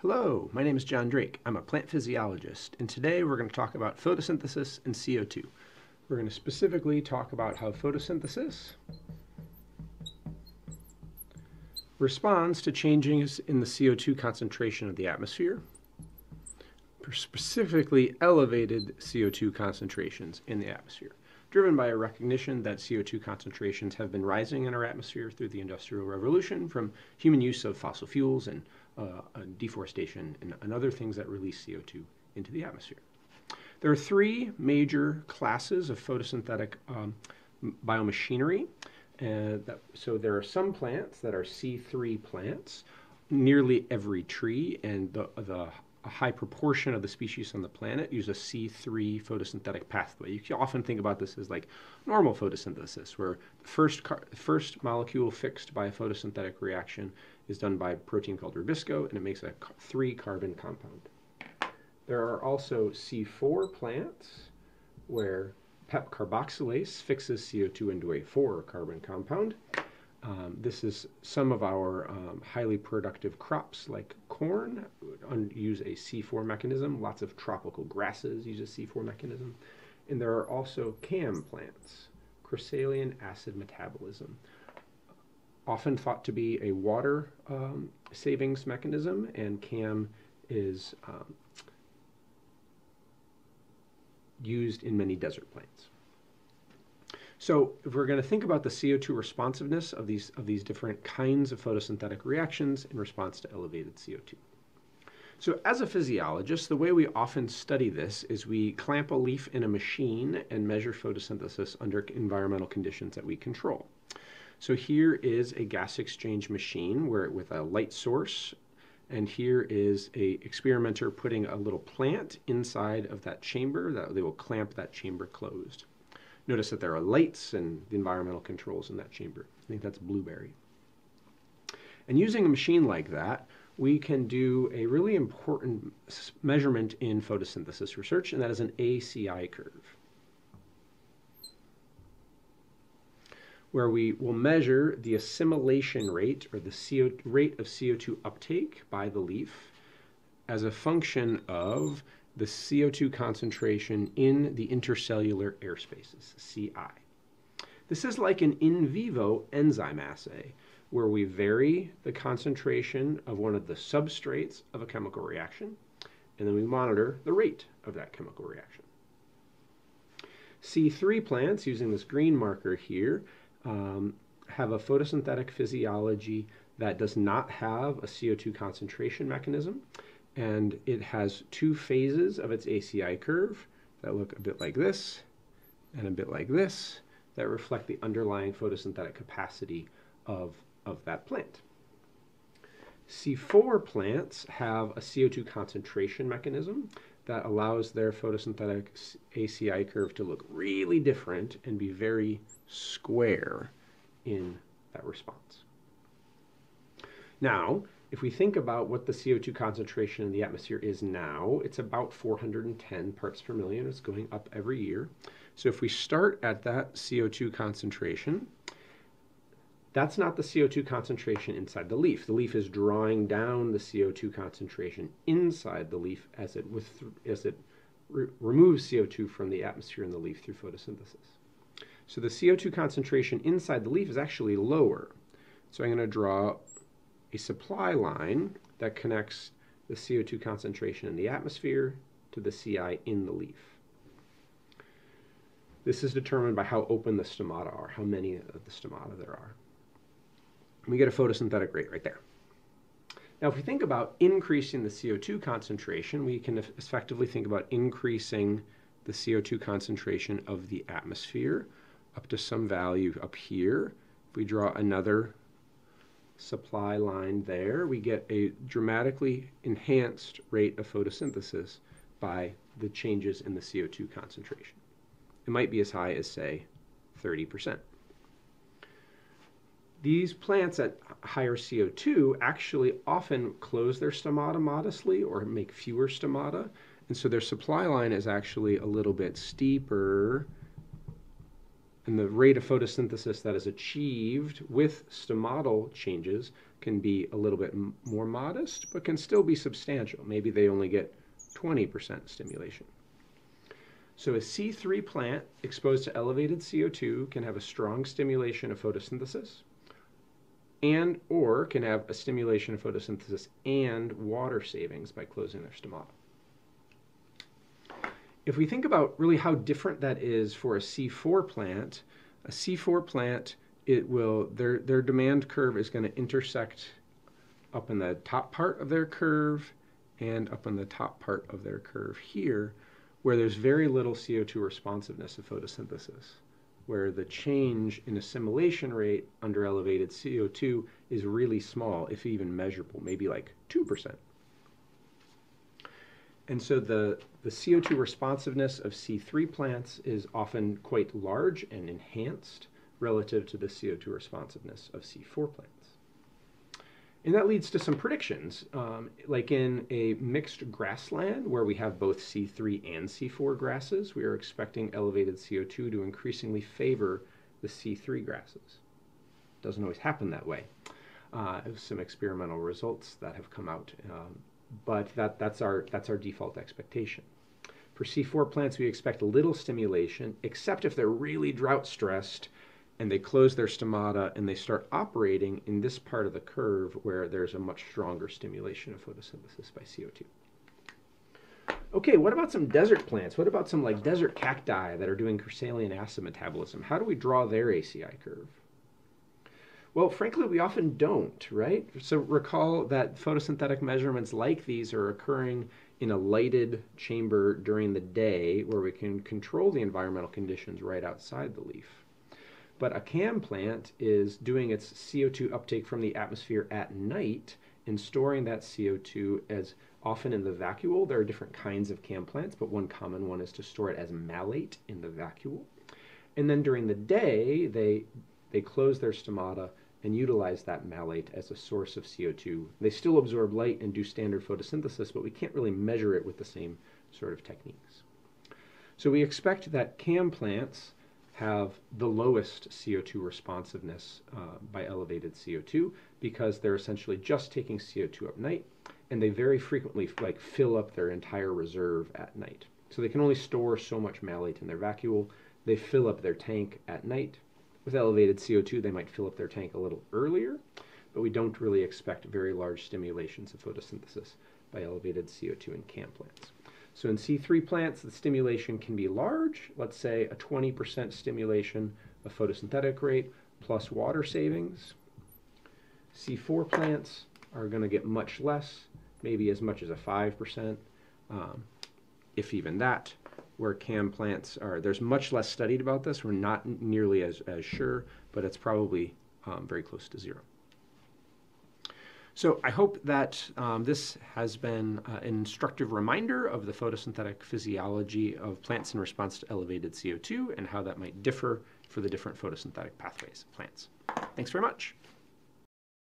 Hello, my name is John Drake. I'm a plant physiologist, and today we're going to talk about photosynthesis and CO2. We're going to specifically talk about how photosynthesis responds to changes in the CO2 concentration of the atmosphere, specifically elevated CO2 concentrations in the atmosphere, driven by a recognition that CO2 concentrations have been rising in our atmosphere through the Industrial Revolution from human use of fossil fuels and deforestation and other things that release CO2 into the atmosphere. There are three major classes of photosynthetic biomachinery. So there are some plants that are C3 plants. Nearly every tree and a high proportion of the species on the planet use a C3 photosynthetic pathway. You can often think about this as like normal photosynthesis, where the first molecule fixed by a photosynthetic reaction is done by a protein called rubisco, and it makes a 3-carbon compound. There are also C4 plants, where PEP carboxylase fixes CO2 into a 4-carbon compound. This is some of our highly productive crops like corn use a C4 mechanism. Lots of tropical grasses use a C4 mechanism. And there are also CAM plants, chrysalian acid metabolism, often thought to be a water savings mechanism, and CAM is used in many desert plants. So if we're going to think about the CO2 responsiveness of these different kinds of photosynthetic reactions in response to elevated CO2. So as a physiologist, the way we often study this is we clamp a leaf in a machine and measure photosynthesis under environmental conditions that we control. So here is a gas exchange machine with a light source, and here is an experimenter putting a little plant inside of that chamber that they will clamp that chamber closed. Notice that there are lights and the environmental controls in that chamber. I think that's blueberry. And using a machine like that, we can do a really important measurement in photosynthesis research, and that is an ACI curve, where we will measure the assimilation rate, or the rate of CO2 uptake by the leaf, as a function of the CO2 concentration in the intercellular air spaces, CI. This is like an in vivo enzyme assay, where we vary the concentration of one of the substrates of a chemical reaction, and then we monitor the rate of that chemical reaction. C3 plants, using this green marker here, have a photosynthetic physiology that does not have a CO2 concentration mechanism, and it has two phases of its ACI curve that look a bit like this and a bit like this, that reflect the underlying photosynthetic capacity of that plant. C4 plants have a CO2 concentration mechanism that allows their photosynthetic ACI curve to look really different and be very square in that response. Now, if we think about what the CO2 concentration in the atmosphere is now, it's about 410 parts per million. It's going up every year. So if we start at that CO2 concentration, that's not the CO2 concentration inside the leaf. The leaf is drawing down the CO2 concentration inside the leaf as it removes CO2 from the atmosphere in the leaf through photosynthesis. So the CO2 concentration inside the leaf is actually lower. So I'm going to draw a supply line that connects the CO2 concentration in the atmosphere to the CI in the leaf. This is determined by how open the stomata are, how many of the stomata there are. We get a photosynthetic rate right there. Now, if we think about increasing the CO2 concentration, we can effectively think about increasing the CO2 concentration of the atmosphere up to some value up here. If we draw another supply line there, we get a dramatically enhanced rate of photosynthesis by the changes in the CO2 concentration. It might be as high as, say, 30%. These plants at higher CO2 actually often close their stomata modestly or make fewer stomata, and so their supply line is actually a little bit steeper And the rate of photosynthesis that is achieved with stomatal changes can be a little bit more modest, but can still be substantial. Maybe they only get 20% stimulation. So a C3 plant exposed to elevated CO2 can have a strong stimulation of photosynthesis and or can have a stimulation of photosynthesis and water savings by closing their stomata. If we think about really how different that is for a C4 plant, their demand curve is going to intersect up in the top part of their curve and up in the top part of their curve here, where there's very little CO2 responsiveness of photosynthesis, where the change in assimilation rate under elevated CO2 is really small, if even measurable, maybe like 2%. And so the CO2 responsiveness of C3 plants is often quite large and enhanced relative to the CO2 responsiveness of C4 plants. And that leads to some predictions. Like in a mixed grassland where we have both C3 and C4 grasses, we are expecting elevated CO2 to increasingly favor the C3 grasses. Doesn't always happen that way. Some experimental results that have come out, but that's our default expectation. For C4 plants, we expect little stimulation, except if they're really drought stressed and they close their stomata and they start operating in this part of the curve where there's a much stronger stimulation of photosynthesis by CO2. Okay, what about some desert plants? What about some like desert cacti that are doing Cressalian acid metabolism? How do we draw their ACI curve? Well, frankly, we often don't, right? So recall that photosynthetic measurements like these are occurring in a lighted chamber during the day where we can control the environmental conditions right outside the leaf. But a CAM plant is doing its CO2 uptake from the atmosphere at night and storing that CO2 as often in the vacuole. There are different kinds of CAM plants, but one common one is to store it as malate in the vacuole. And then during the day, they close their stomata and utilize that malate as a source of CO2. They still absorb light and do standard photosynthesis, but we can't really measure it with the same sort of techniques. So we expect that CAM plants have the lowest CO2 responsiveness by elevated CO2 because they're essentially just taking CO2 at night, and they very frequently fill up their entire reserve at night. So they can only store so much malate in their vacuole. They fill up their tank at night. With elevated CO2, they might fill up their tank a little earlier, but we don't really expect very large stimulations of photosynthesis by elevated CO2 in CAM plants. So in C3 plants, the stimulation can be large, let's say a 20% stimulation of photosynthetic rate plus water savings. C4 plants are going to get much less, maybe as much as a 5%, if even that. Where CAM plants are, there's much less studied about this. We're not nearly as sure, but it's probably very close to zero. So I hope that this has been an instructive reminder of the photosynthetic physiology of plants in response to elevated CO2 and how that might differ for the different photosynthetic pathways of plants. Thanks very much.